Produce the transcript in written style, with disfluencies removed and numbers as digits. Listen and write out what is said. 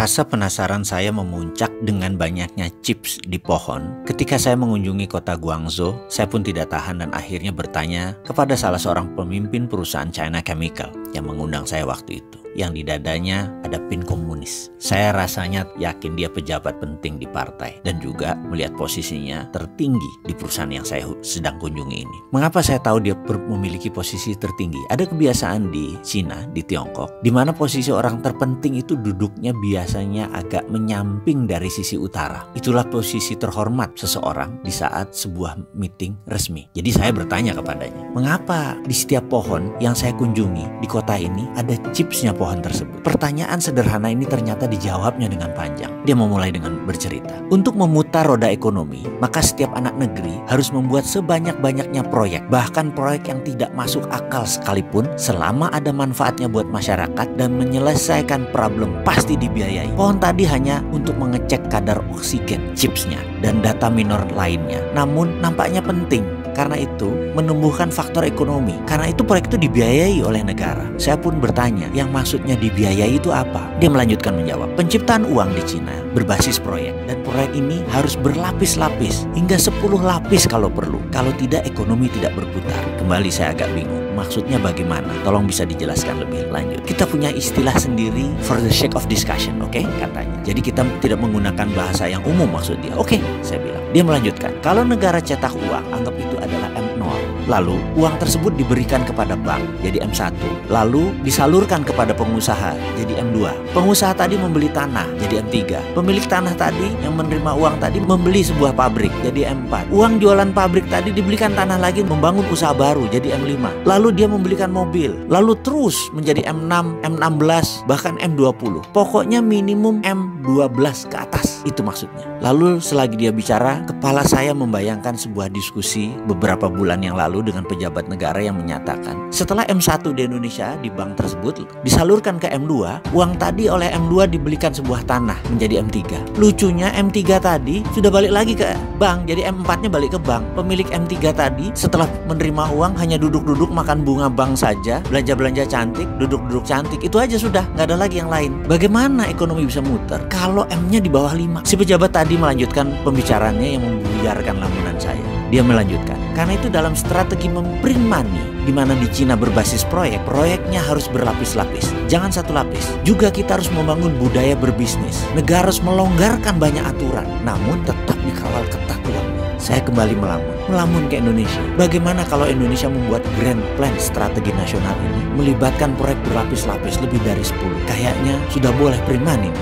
Rasa penasaran saya memuncak dengan banyaknya chips di pohon. Ketika saya mengunjungi kota Guangzhou, saya pun tidak tahan dan akhirnya bertanya kepada salah seorang pemimpin perusahaan China Chemical yang mengundang saya waktu itu. Yang di dadanya ada pin komunis. Saya rasanya yakin dia pejabat penting di partai dan juga melihat posisinya tertinggi di perusahaan yang saya sedang kunjungi ini. Mengapa saya tahu dia memiliki posisi tertinggi? Ada kebiasaan di Cina, di Tiongkok, di mana posisi orang terpenting itu duduknya biasanya agak menyamping dari sisi utara. Itulah posisi terhormat seseorang di saat sebuah meeting resmi. Jadi saya bertanya kepadanya, mengapa di setiap pohon yang saya kunjungi di kota ini ada chipsnya pohon tersebut? Pertanyaan sederhana ini ternyata dijawabnya dengan panjang. Dia memulai dengan bercerita, untuk memutar roda ekonomi, maka setiap anak negeri harus membuat sebanyak-banyaknya proyek, bahkan proyek yang tidak masuk akal sekalipun, selama ada manfaatnya buat masyarakat dan menyelesaikan problem pasti dibiayai. Pohon tadi hanya untuk mengecek kadar oksigen chipsnya dan data minor lainnya, namun nampaknya penting. Karena itu menumbuhkan faktor ekonomi. Karena itu proyek itu dibiayai oleh negara. Saya pun bertanya, yang maksudnya dibiayai itu apa? Dia melanjutkan menjawab, penciptaan uang di Cina berbasis proyek. Dan proyek ini harus berlapis-lapis, hingga 10 lapis kalau perlu. Kalau tidak, ekonomi tidak berputar. Kembali saya agak bingung. Maksudnya bagaimana? Tolong bisa dijelaskan lebih lanjut. Kita punya istilah sendiri for the sake of discussion, oke? Katanya. Jadi kita tidak menggunakan bahasa yang umum maksud dia. Oke, saya bilang. Dia melanjutkan, kalau negara cetak uang, anggap itu adalah M0. Lalu uang tersebut diberikan kepada bank, jadi M1. Lalu disalurkan kepada pengusaha, jadi M2. Pengusaha tadi membeli tanah, jadi M3. Pemilik tanah tadi yang menerima uang tadi membeli sebuah pabrik, jadi M4. Uang jualan pabrik tadi dibelikan tanah lagi membangun usaha baru, jadi M5. Lalu dia membelikan mobil, lalu terus menjadi M6, M16, bahkan M20. Pokoknya minimum M12 ke atas, itu maksudnya. Lalu selagi dia bicara, kepala saya membayangkan sebuah diskusi beberapa bulan yang lalu dengan pejabat negara yang menyatakan, setelah M1 di Indonesia di bank tersebut disalurkan ke M2, uang tadi oleh M2 dibelikan sebuah tanah menjadi M3. Lucunya M3 tadi sudah balik lagi ke bank, jadi M4-nya balik ke bank. Pemilik M3 tadi setelah menerima uang hanya duduk-duduk makan bunga bank saja, belanja-belanja cantik, duduk-duduk cantik, itu aja sudah, nggak ada lagi yang lain. Bagaimana ekonomi bisa muter kalau M-nya di bawah 5? Si pejabat tadi melanjutkan pembicaraannya yang membuyarkan lamunan saya. Dia melanjutkan, karena itu dalam strategi memprint money, di mana di Cina berbasis proyek, proyeknya harus berlapis-lapis, jangan satu lapis. Juga kita harus membangun budaya berbisnis. Negara harus melonggarkan banyak aturan, namun tetap dikawal ketat uangnya. Saya kembali melamun ke Indonesia. Bagaimana kalau Indonesia membuat grand plan strategi nasional ini, melibatkan proyek berlapis-lapis lebih dari 10? Kayaknya sudah boleh print money.